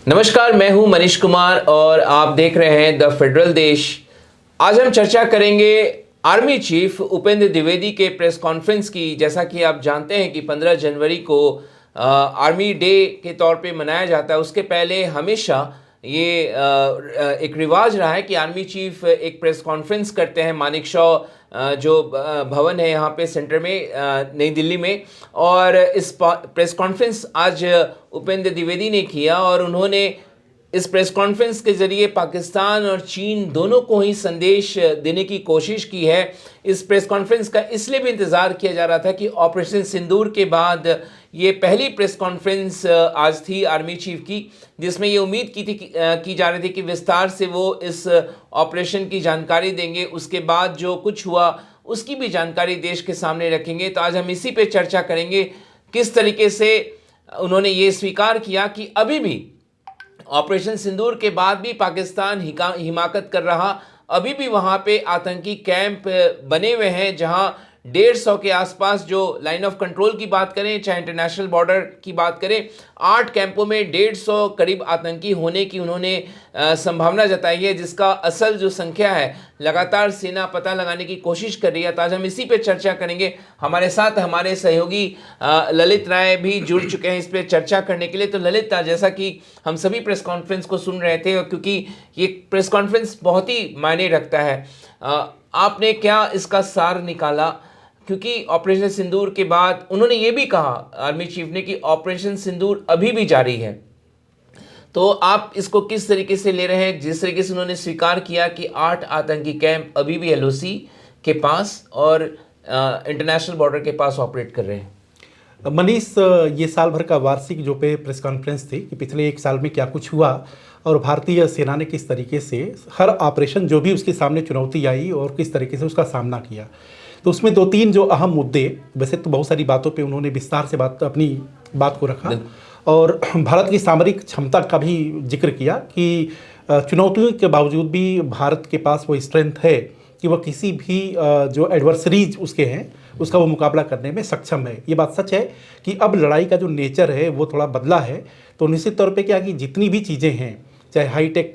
नमस्कार, मैं हूं मनीष कुमार और आप देख रहे हैं द फेडरल देश। आज हम चर्चा करेंगे आर्मी चीफ उपेंद्र द्विवेदी के प्रेस कॉन्फ्रेंस की। जैसा कि आप जानते हैं कि 15 जनवरी को आर्मी डे के तौर पे मनाया जाता है। उसके पहले हमेशा ये एक रिवाज रहा है कि आर्मी चीफ एक प्रेस कॉन्फ्रेंस करते हैं मानेकशॉ जो भवन है यहाँ पे सेंटर में नई दिल्ली में। और इस प्रेस कॉन्फ्रेंस आज उपेंद्र द्विवेदी ने किया और उन्होंने इस प्रेस कॉन्फ्रेंस के जरिए पाकिस्तान और चीन दोनों को ही संदेश देने की कोशिश की है। इस प्रेस कॉन्फ्रेंस का इसलिए भी इंतज़ार किया जा रहा था कि ऑपरेशन सिंदूर के बाद ये पहली प्रेस कॉन्फ्रेंस आज थी आर्मी चीफ की, जिसमें ये उम्मीद की जा रही थी कि विस्तार से वो इस ऑपरेशन की जानकारी देंगे, उसके बाद जो कुछ हुआ उसकी भी जानकारी देश के सामने रखेंगे। तो आज हम इसी पे चर्चा करेंगे, किस तरीके से उन्होंने ये स्वीकार किया कि अभी भी ऑपरेशन सिंदूर के बाद भी पाकिस्तान हिमाकत कर रहा, अभी भी वहाँ पे आतंकी कैंप बने हुए हैं, जहाँ 150 के आसपास जो लाइन ऑफ कंट्रोल की बात करें, चाहे इंटरनेशनल बॉर्डर की बात करें, 8 कैंपों में 150 करीब आतंकी होने की उन्होंने संभावना जताई है, जिसका असल जो संख्या है लगातार सेना पता लगाने की कोशिश कर रही है। तो आज हम इसी पे चर्चा करेंगे। हमारे साथ हमारे सहयोगी ललित राय भी जुड़ चुके हैं इस पे चर्चा करने के लिए। तो ललित, जैसा कि हम सभी प्रेस कॉन्फ्रेंस को सुन रहे थे और क्योंकि ये प्रेस कॉन्फ्रेंस बहुत ही मायने रखता है, आपने क्या इसका सार निकाला? क्योंकि ऑपरेशन सिंदूर के बाद उन्होंने ये भी कहा आर्मी चीफ ने कि ऑपरेशन सिंदूर अभी भी जारी है। तो आप इसको किस तरीके से ले रहे हैं, जिस तरीके से उन्होंने स्वीकार किया कि 8 आतंकी कैंप अभी भी एलओसी के पास और इंटरनेशनल बॉर्डर के पास ऑपरेट कर रहे हैं? मनीष, ये साल भर का वार्षिक जो पे प्रेस कॉन्फ्रेंस थी कि पिछले एक साल में क्या कुछ हुआ और भारतीय सेना ने किस तरीके से हर ऑपरेशन जो भी उसके सामने चुनौती आई और किस तरीके से उसका सामना किया। तो उसमें 2-3 जो अहम मुद्दे, वैसे तो बहुत सारी बातों पे उन्होंने विस्तार से अपनी बात को रखा और भारत की सामरिक क्षमता का भी जिक्र किया कि चुनौतियों के बावजूद भी भारत के पास वो स्ट्रेंथ है कि वह किसी भी जो एडवर्सरीज उसके हैं उसका वो मुकाबला करने में सक्षम है। ये बात सच है कि अब लड़ाई का जो नेचर है वो थोड़ा बदला है। तो निश्चित तौर पे क्या कि जितनी भी चीज़ें हैं, चाहे हाईटेक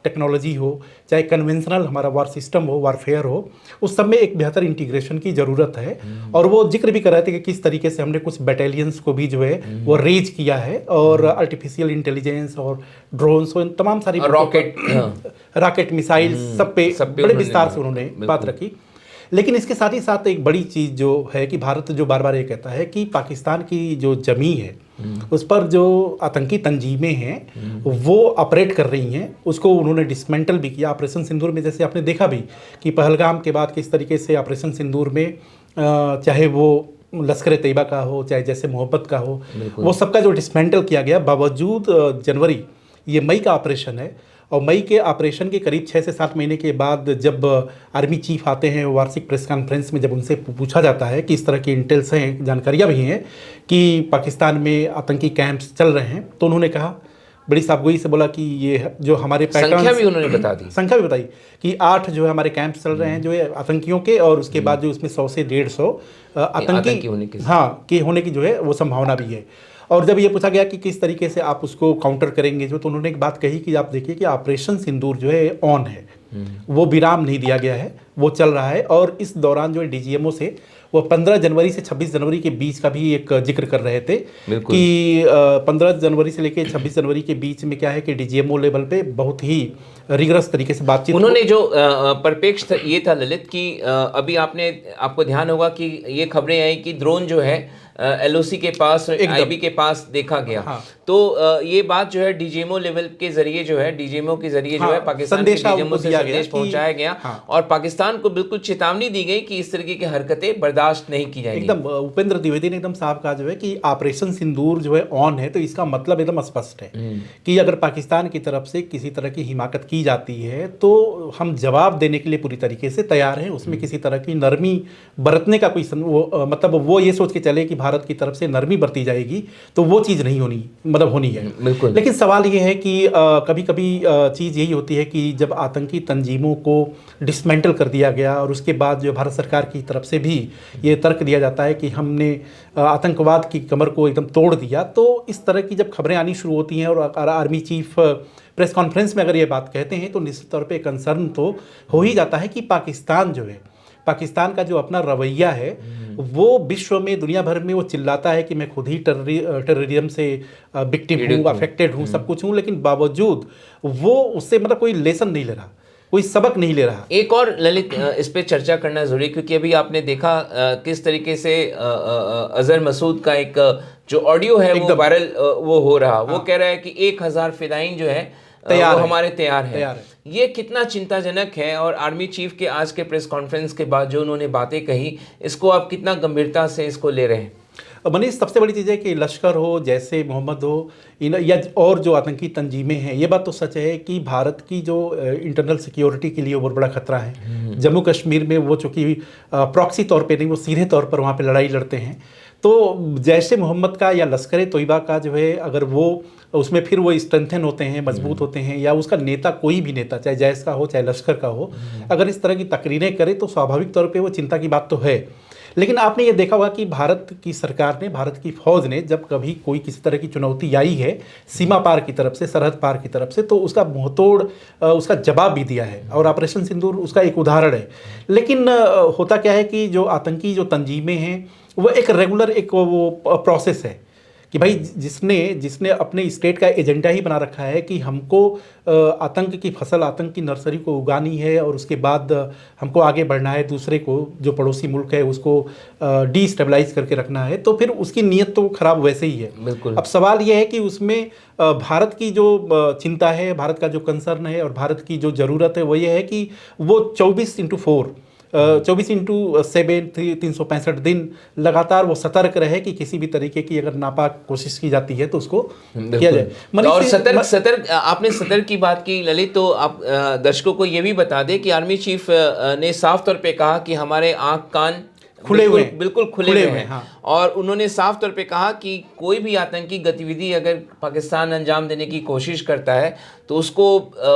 टेक्नोलॉजी हो, चाहे कन्वेंशनल हमारा वार सिस्टम हो, वारफेयर हो, उस सब में एक बेहतर इंटीग्रेशन की ज़रूरत है। और वो जिक्र भी कर रहे थे कि किस तरीके से हमने कुछ बटालियंस को भी जो है वो रेज किया है और आर्टिफिशियल इंटेलिजेंस और ड्रोन्स और तमाम सारी रॉकेट मिसाइल सब पे बड़े विस्तार से उन्होंने बात रखी। लेकिन इसके साथ ही साथ एक बड़ी चीज़ जो है कि भारत जो बार बार ये कहता है कि पाकिस्तान की जो ज़मीन है उस पर जो आतंकी तंजीमें हैं वो ऑपरेट कर रही हैं, उसको उन्होंने डिसमेंटल भी किया ऑपरेशन सिंदूर में। जैसे आपने देखा भी कि पहलगाम के बाद किस तरीके से ऑपरेशन सिंदूर में चाहे वो लश्कर तैयबा का हो, चाहे जैसे मोहब्बत का हो, वो सबका जो डिसमेंटल किया गया। बावजूद जनवरी, ये मई का ऑपरेशन है और मई के ऑपरेशन के करीब 6 से 7 महीने के बाद जब आर्मी चीफ आते हैं वार्षिक प्रेस कॉन्फ्रेंस में, जब उनसे पूछा जाता है कि इस तरह की इंटेल्स हैं, जानकारियाँ भी हैं कि पाकिस्तान में आतंकी कैंप्स चल रहे हैं, तो उन्होंने कहा बड़ी साफगोई से बोला कि ये जो हमारे पैटर्न, संख्या भी उन्होंने बता दी, संख्या भी बताई कि 8 जो है हमारे कैंप्स चल रहे हैं जो है आतंकियों के, और उसके बाद जो उसमें 100 से 150 आतंकी होने की जो है वो संभावना भी है। और जब ये पूछा गया कि किस तरीके से आप उसको काउंटर करेंगे जो, तो उन्होंने एक बात कही कि आप देखिए कि ऑपरेशन सिंदूर जो है ऑन है, वो विराम नहीं दिया गया है, वो चल रहा है। और इस दौरान जो है डीजीएमओ से वो 15 जनवरी से 26 जनवरी के बीच का भी एक जिक्र कर रहे थे कि 15 जनवरी से लेकर 26 जनवरी के बीच में क्या है कि डीजीएमओ लेवल पे बहुत ही रिगरस तरीके से बातचीत। उन्होंने जो परिप्रेक्ष्य ये था ललित कि अभी आपको ध्यान होगा कि ये खबरें आई कि ड्रोन जो है एलओसी के पास, आईबी के पास देखा गया। हाँ। तो ये बात जो है डीजीएमओ लेवल के जरिए जो है, डीजीएमओ के जरिए जो है पाकिस्तान के डीजीएमओ से संदेश पहुंचाया गया। हाँ। और पाकिस्तान को बिल्कुल चेतावनी दी गई कि इस तरीके की हरकतें बर्दाश्त नहीं की जाएगी। एकदम उपेंद्र द्विवेदी ने एकदम साफ कहा जो है कि ऑपरेशन सिंदूर जो है ऑन है, तो इसका मतलब एकदम स्पष्ट है कि अगर पाकिस्तान की तरफ से किसी तरह की हिमाकत की जाती है तो हम जवाब देने के लिए पूरी तरीके से तैयार हैं। उसमें किसी तरह की नरमी बरतने का कोई मतलब वो ये सोच के चले कि भारत की तरफ से नरमी बरती जाएगी, तो वो चीज़ नहीं होनी है। बिल्कुल। लेकिन सवाल ये है कि कभी कभी चीज़ यही होती है कि जब आतंकी तंजीमों को डिसमेंटल कर दिया गया और उसके बाद जो भारत सरकार की तरफ से भी ये तर्क दिया जाता है कि हमने आतंकवाद की कमर को एकदम तोड़ दिया, तो इस तरह की जब खबरें आनी शुरू होती हैं और आर्मी चीफ प्रेस कॉन्फ्रेंस में अगर ये बात कहते हैं, तो निश्चित तौर पे कंसर्न तो हो ही जाता है कि पाकिस्तान जो है, पाकिस्तान का जो अपना रवैया है, वो विश्व में दुनिया भर में वो चिल्लाता है कि मैं खुद ही टेररिज्म से विक्टिम हूँ, अफेक्टेड हूँ, सब कुछ हूँ, लेकिन बावजूद वो उससे मतलब कोई लेसन नहीं ले रहा, कोई सबक नहीं ले रहा। एक और ललित इस पे चर्चा करना जरूरी, क्योंकि अभी आपने देखा किस तरीके से अजहर मसूद का एक जो ऑडियो है वो वायरल वो हो रहा, वो कह रहा है कि 1000 फिदाइन जो है वो हमारे तैयार है। ये कितना चिंताजनक है, और आर्मी चीफ के आज के प्रेस कॉन्फ्रेंस के बाद जो उन्होंने बातें कही, इसको आप कितना गंभीरता से इसको ले रहे हैं? मनीष, सबसे बड़ी चीज़ है कि लश्कर हो, जैसे मोहम्मद हो, या और जो आतंकी तंजीमें हैं, ये बात तो सच है कि भारत की जो इंटरनल सिक्योरिटी के लिए बहुत बड़ा खतरा है। जम्मू कश्मीर में वो चूँकि प्रॉक्सी तौर पे नहीं, वो सीधे तौर पर वहाँ पे लड़ाई लड़ते हैं, तो जैश ए मोहम्मद का या लश्कर तोयबा का जो है, अगर वो उसमें फिर वो स्ट्रेंथन होते हैं, मजबूत होते हैं, या उसका नेता कोई भी नेता, चाहे जैश का हो चाहे लश्कर का हो, अगर इस तरह की तकरीरें करे, तो स्वाभाविक तौर पे वो चिंता की बात तो है। लेकिन आपने ये देखा होगा कि भारत की सरकार ने, भारत की फौज ने, जब कभी कोई किसी तरह की चुनौती आई है सीमा पार की तरफ से, सरहद पार की तरफ से, तो उसका मुंहतोड़ उसका जवाब भी दिया है, और ऑपरेशन सिंदूर उसका एक उदाहरण है। लेकिन होता क्या है कि जो आतंकी जो तंजीमें हैं, वो एक रेगुलर एक वो प्रोसेस है कि भाई जिसने अपने स्टेट का एजेंडा ही बना रखा है कि हमको आतंक की फसल, आतंक की नर्सरी को उगानी है, और उसके बाद हमको आगे बढ़ना है, दूसरे को जो पड़ोसी मुल्क है उसको डिस्टेबलाइज करके रखना है, तो फिर उसकी नीयत तो खराब वैसे ही है। बिल्कुल। अब सवाल यह है कि उसमें भारत की जो चिंता है, भारत का जो कंसर्न है, और भारत की जो ज़रूरत है, वो ये है कि वो 24/4 24/7 365 दिन लगातार वो सतर्क रहे कि किसी भी तरीके की अगर नापाक कोशिश की जाती है तो उसको किया जाए। और सतर्क आपने सतर्क की बात की ललित, तो आप दर्शकों को ये भी बता दें कि आर्मी चीफ ने साफ तौर पे कहा कि हमारे आंख कान बिल्कुल खुले हुए हैं। हाँ। और उन्होंने साफ तौर पे कहा कि कोई भी आतंकी गतिविधि अगर पाकिस्तान अंजाम देने की कोशिश करता है, तो उसको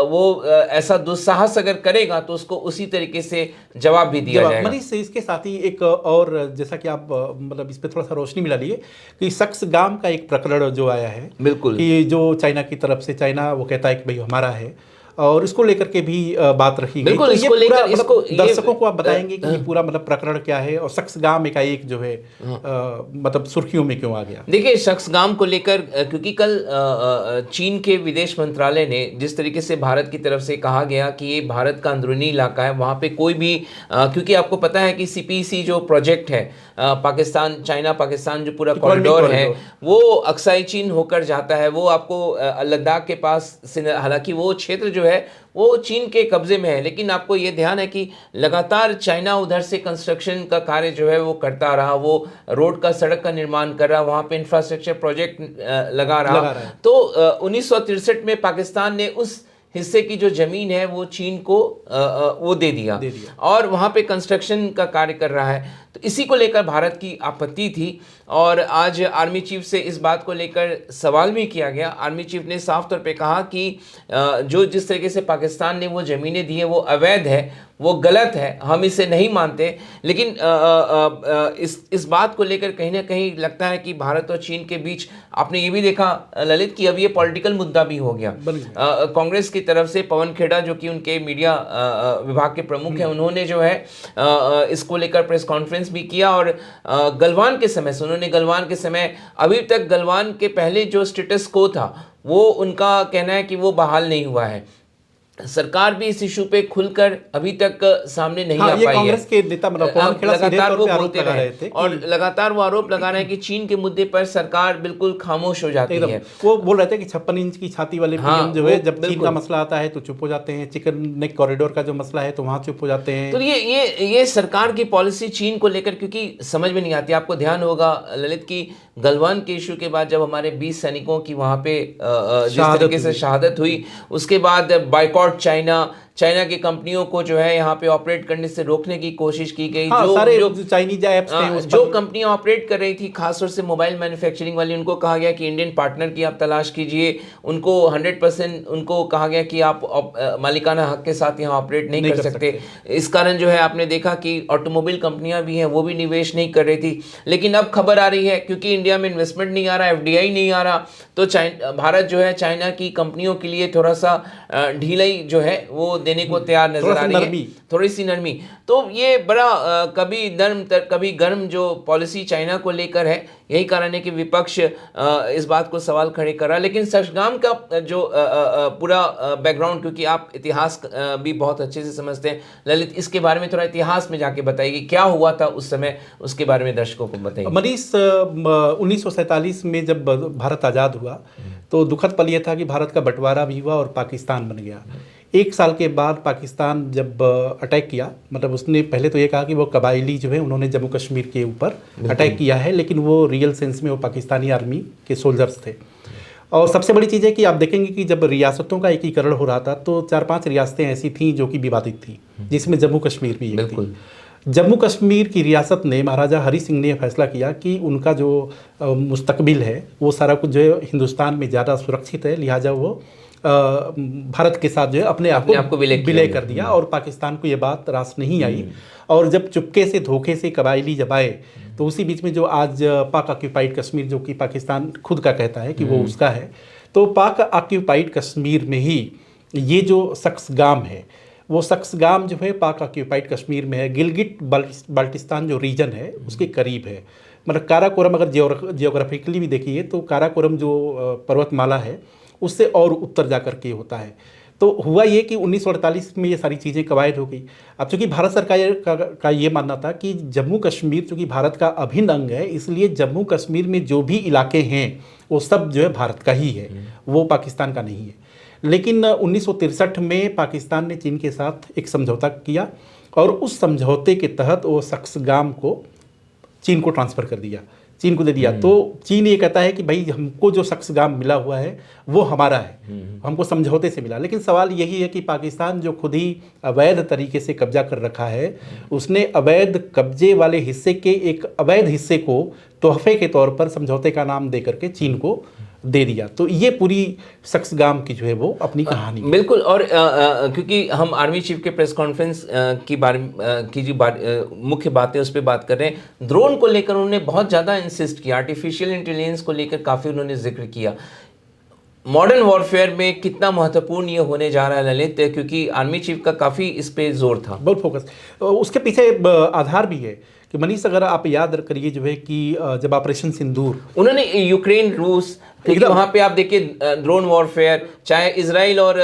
वो ऐसा दुस्साहस अगर करेगा, तो उसको उसी तरीके से जवाब भी दिया जाएगा। मनीष, इसके साथ ही एक और, जैसा कि आप मतलब इस पे थोड़ा सा रोशनी मिला लिए कि सक्सगाम का एक प्रकरण जो आया है, बिल्कुल, कि जो चाइना की तरफ से, चाइना वो कहता है कि भाई हमारा है, और इसको लेकर के भी बात रखी गई। बिल्कुल, तो इसको लेकर इसको दर्शकों को आप बताएंगे कि पूरा मतलब प्रकरण क्या है, और सक्सगाम एकाएक जो है मतलब सुर्खियों में क्यों आ गया? देखिए, सक्सगाम को लेकर क्योंकि कल चीन के विदेश मंत्रालय ने जिस तरीके से भारत की तरफ से कहा गया कि ये भारत का अंदरूनी इलाका है, वहाँ पे कोई भी क्योंकि आपको पता है कि CPEC जो प्रोजेक्ट है, पाकिस्तान चाइना पाकिस्तान जो पूरा कॉरिडोर है, वो अक्साई चीन होकर जाता है, वो आपको लद्दाख के पास, हालांकि वो क्षेत्र जो है वो चीन के कब्जे में है, लेकिन आपको ये ध्यान है कि लगातार चाइना उधर से कंस्ट्रक्शन का कार्य जो है वो करता रहा, वो रोड का, सड़क का निर्माण कर रहा, वहाँ पे इंफ्रास्ट्रक्चर प्रोजेक्ट लगा रहा। तो 1963 में पाकिस्तान ने उस हिस्से की जो जमीन है वो चीन को वो दे दिया और वहाँ पे कंस्ट्रक्शन का कार्य कर रहा है। तो इसी को लेकर भारत की आपत्ति थी, और आज आर्मी चीफ से इस बात को लेकर सवाल भी किया गया। आर्मी चीफ ने साफ तौर पे कहा कि जो जिस तरीके से पाकिस्तान ने वो ज़मीनें दी है वो अवैध है, वो गलत है, हम इसे नहीं मानते। लेकिन इस बात को लेकर कहीं ना कहीं लगता है कि भारत और चीन के बीच, आपने ये भी देखा ललित कि अब ये पॉलिटिकल मुद्दा भी हो गया। कांग्रेस की तरफ से पवन खेड़ा जो कि उनके मीडिया विभाग के प्रमुख हैं, उन्होंने जो है इसको लेकर प्रेस कॉन्फ्रेंस भी किया, और गलवान के समय से, उन्होंने गलवान के समय, अभी तक गलवान के पहले जो स्टेटस को था वो उनका कहना है कि वो बहाल नहीं हुआ है। सरकार भी इस इशू पे खुलकर अभी तक सामने नहीं आ पाई है। कांग्रेस के नेता लगातार वो बोलते रहे थे और लगातार वो आरोप लगा रहे हैं कि चीन के मुद्दे पर सरकार बिल्कुल खामोश हो जाती है। वो बोल रहे थे कि 56 इंच की छाती वाले पीएम जो है, जब चीन का मसला आता है तो चुप हो जाते हैं, चिकन नेक कॉरिडोर का जो मसला है तो वहां चुप हो जाते हैं। तो ये सरकार की पॉलिसी चीन को लेकर क्योंकि समझ में नहीं आती। आपको ध्यान होगा ललित की गलवान के इशू के बाद जब हमारे 20 सैनिकों की वहां पे जिस तरीके से शहादत हुई, उसके बाद बाइकॉट चाइना की कंपनियों को जो है यहाँ पे ऑपरेट करने से रोकने की कोशिश की गई। हाँ, सारे जो चाइनीज ऐप्स थे जो कंपनियां ऑपरेट कर रही थी खासतौर से मोबाइल मैन्युफैक्चरिंग वाली, उनको कहा गया कि इंडियन पार्टनर की आप तलाश कीजिए। उनको 100% उनको कहा गया कि आप मालिकाना हक के साथ यहाँ ऑपरेट नहीं कर सकते। इस कारण जो है आपने देखा कि ऑटोमोबाइल कंपनियां भी हैं वो भी निवेश नहीं कर रही थी। लेकिन अब खबर आ रही है क्योंकि इंडिया में इन्वेस्टमेंट नहीं आ रहा, FDI नहीं आ रहा, तो भारत जो है चाइना की कंपनियों के लिए थोड़ा सा ढीलाई जो है वो देने को तैयार नजर आ रही है, थोड़ी सी नरमी। तो ये बड़ा कभी नर्म कभी गर्म जो पॉलिसी चाइना को लेकर है, यही कारण है कि विपक्ष इस बात को सवाल खड़े कर रहा है। लेकिन सक्षगाम का जो पूरा बैकग्राउंड, क्योंकि आप इतिहास भी बहुत अच्छे से समझते हैं ललित, इसके बारे में थोड़ा इतिहास में जाके बताइए क्या हुआ था उस समय, उसके बारे में दर्शकों को बताइए। मनीष, 1947 में जब भारत आज़ाद हुआ तो दुखद पल यह था कि भारत का बंटवारा भी हुआ और पाकिस्तान बन गया। एक साल के बाद पाकिस्तान जब अटैक किया, मतलब उसने पहले तो ये कहा कि वो कबायली जो है उन्होंने जम्मू कश्मीर के ऊपर अटैक किया है, लेकिन वो रियल सेंस में वो पाकिस्तानी आर्मी के सोल्जर्स थे। और सबसे बड़ी चीज़ है कि आप देखेंगे कि जब रियासतों का एकीकरण हो रहा था तो 4-5 रियासतें ऐसी थीं जो कि विवादित थी, जिसमें जम्मू कश्मीर भी एक थी। जम्मू कश्मीर की रियासत ने, महाराजा हरी सिंह ने फैसला किया कि उनका जो मुस्तकबिल है वो सारा कुछ जो है हिंदुस्तान में ज़्यादा सुरक्षित है, लिहाजा वो भारत के साथ जो है अपने आप को विलय कर दिया। और पाकिस्तान को ये बात रास नहीं आई। और जब चुपके से धोखे से कबायली जब आए तो उसी बीच में जो आज पाक ऑक्यूपाइड कश्मीर, जो कि पाकिस्तान खुद का कहता है कि वो उसका है, तो पाक ऑक्यूपाइड कश्मीर में ही ये जो सक्सगाम है, वो सक्सगाम जो है पाक ऑक्यूपाइड कश्मीर में है, गिलगिट बाल्टिस्तान जो रीजन है उसके करीब है। मतलब काराकोरम अगर जियोग्राफिकली भी देखिए तो काराकोरम जो पर्वतमाला है उससे और उत्तर जा कर के होता है। तो हुआ ये कि 1948 में ये सारी चीज़ें कवायद हो गई। अब चूँकि भारत सरकार का ये मानना था कि जम्मू कश्मीर चूँकि भारत का अभिन्न अंग है, इसलिए जम्मू कश्मीर में जो भी इलाके हैं वो सब जो है भारत का ही है, वो पाकिस्तान का नहीं है। लेकिन 1963 में पाकिस्तान ने चीन के साथ एक समझौता किया और उस समझौते के तहत वो सक्सगाम को चीन को ट्रांसफ़र कर दिया, चीन को दे दिया। तो चीन ये कहता है कि भाई हमको जो सक्सगाम मिला हुआ है वो हमारा है, हमको समझौते से मिला। लेकिन सवाल यही है कि पाकिस्तान जो खुद ही अवैध तरीके से कब्जा कर रखा है, उसने अवैध कब्जे वाले हिस्से के एक अवैध हिस्से को तोहफे के तौर पर समझौते का नाम दे करके चीन को दे दिया। तो ये पूरी सक्सगाम की जो है वो अपनी कहानी बिल्कुल। और क्योंकि हम आर्मी चीफ के प्रेस कॉन्फ्रेंस की जो मुख्य बातें उस पर बात कर रहे हैं, ड्रोन को लेकर उन्होंने बहुत ज़्यादा इंसिस्ट किया, आर्टिफिशियल इंटेलिजेंस को लेकर काफ़ी उन्होंने जिक्र किया। मॉडर्न वॉरफेयर में कितना महत्वपूर्ण ये होने जा रहा है ललित, क्योंकि आर्मी चीफ का काफ़ी इस पे जोर था, बहुत फोकस। उसके पीछे आधार भी है कि मनीष, अगर आप याद करिए जो है कि जब ऑपरेशन सिंदूर उन्होंने यूक्रेन, रूस, क्योंकि वहाँ पे आप देखिए ड्रोन वॉरफेयर, चाहे इजराइल और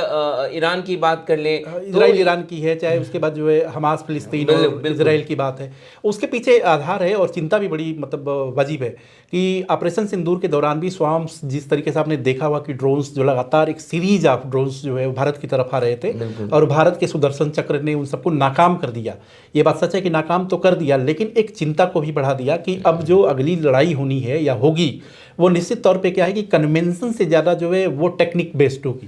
ईरान की बात कर ले, इजराइल ईरान की है, चाहे उसके बाद जो है हमास फिलिस्तीन और इजराइल की बात है, उसके पीछे आधार है और चिंता भी बड़ी मतलब वाजिब है कि ऑपरेशन सिंदूर के दौरान भी स्वाम्स, जिस तरीके से आपने देखा हुआ कि ड्रोन्स जो लगातार एक सीरीज ऑफ ड्रोन्स जो है भारत की तरफ आ रहे थे और भारत के सुदर्शन चक्र ने उन सबको नाकाम कर दिया। ये बात सच है कि नाकाम तो कर दिया, लेकिन एक चिंता को भी बढ़ा दिया कि अब जो अगली लड़ाई होनी है या होगी वो निश्चित तौर पे क्या है कि कन्वेंशन से ज़्यादा जो है वो टेक्निक बेस्ड होगी।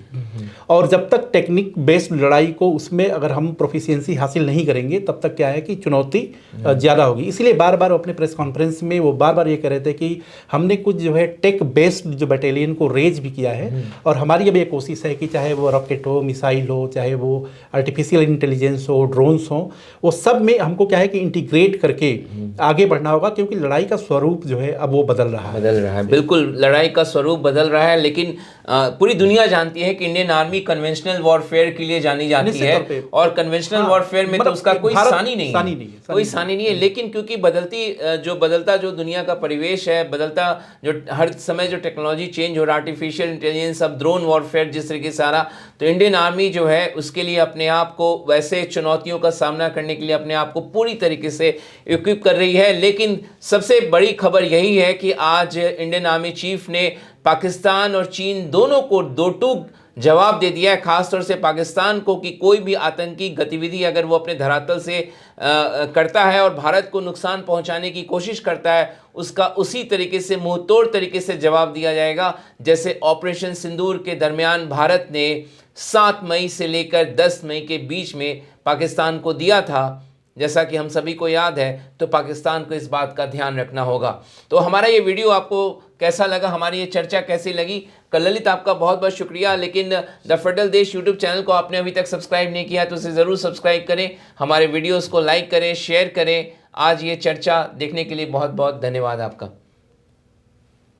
और जब तक टेक्निक बेस्ड लड़ाई को उसमें अगर हम प्रोफिशिएंसी हासिल नहीं करेंगे तब तक क्या है कि चुनौती ज़्यादा होगी। इसलिए बार बार अपने प्रेस कॉन्फ्रेंस में वो बार बार ये कह रहे थे कि हमने कुछ जो है टेक बेस्ड जो बटालियन को रेज भी किया है और हमारी अब ये कोशिश है कि चाहे वो रॉकेट हो, मिसाइल हो, चाहे वो आर्टिफिशियल इंटेलिजेंस हो, ड्रोन्स हो, वो सब में हमको क्या है कि इंटीग्रेट करके आगे बढ़ना होगा, क्योंकि लड़ाई का स्वरूप जो है अब वो बदल रहा है। बिल्कुल, लड़ाई का स्वरूप बदल रहा है। लेकिन पूरी दुनिया जानती है कि इंडियन आर्मी कन्वेंशनल वॉरफेयर के लिए जानी जाती है और कन्वेंशनल वॉरफेयर में तो उसका कोई सानी नहीं है। लेकिन क्योंकि बदलता जो दुनिया का परिवेश है, बदलता जो हर समय जो टेक्नोलॉजी चेंज हो रहा, आर्टिफिशियल इंटेलिजेंस, अब ड्रोन वॉरफेयर जिस तरीके से आ रहा, तो इंडियन आर्मी जो है उसके लिए अपने आप को वैसे चुनौतियों का सामना करने के लिए अपने आप को पूरी तरीके से इक्विप कर रही है। लेकिन सबसे बड़ी खबर यही है कि आज इंडियन आर्मी चीफ ने पाकिस्तान और चीन दोनों को दो टूक जवाब दे दिया है, खासतौर से पाकिस्तान को, कि कोई भी आतंकी गतिविधि अगर वो अपने धरातल से करता है और भारत को नुकसान पहुंचाने की कोशिश करता है, उसका उसी तरीके से मुंहतोड़ तरीके से जवाब दिया जाएगा जैसे ऑपरेशन सिंदूर के दरमियान भारत ने 7 मई से लेकर 10 मई के बीच में पाकिस्तान को दिया था। जैसा कि हम सभी को याद है, तो पाकिस्तान को इस बात का ध्यान रखना होगा। तो हमारा ये वीडियो आपको कैसा लगा, हमारी ये चर्चा कैसी लगी? ललित, आपका बहुत बहुत शुक्रिया। लेकिन द फेडरल देश यूट्यूब चैनल को आपने अभी तक सब्सक्राइब नहीं किया तो उसे ज़रूर सब्सक्राइब करें, हमारे वीडियोज़ को लाइक करें, शेयर करें। आज ये चर्चा देखने के लिए बहुत बहुत धन्यवाद आपका।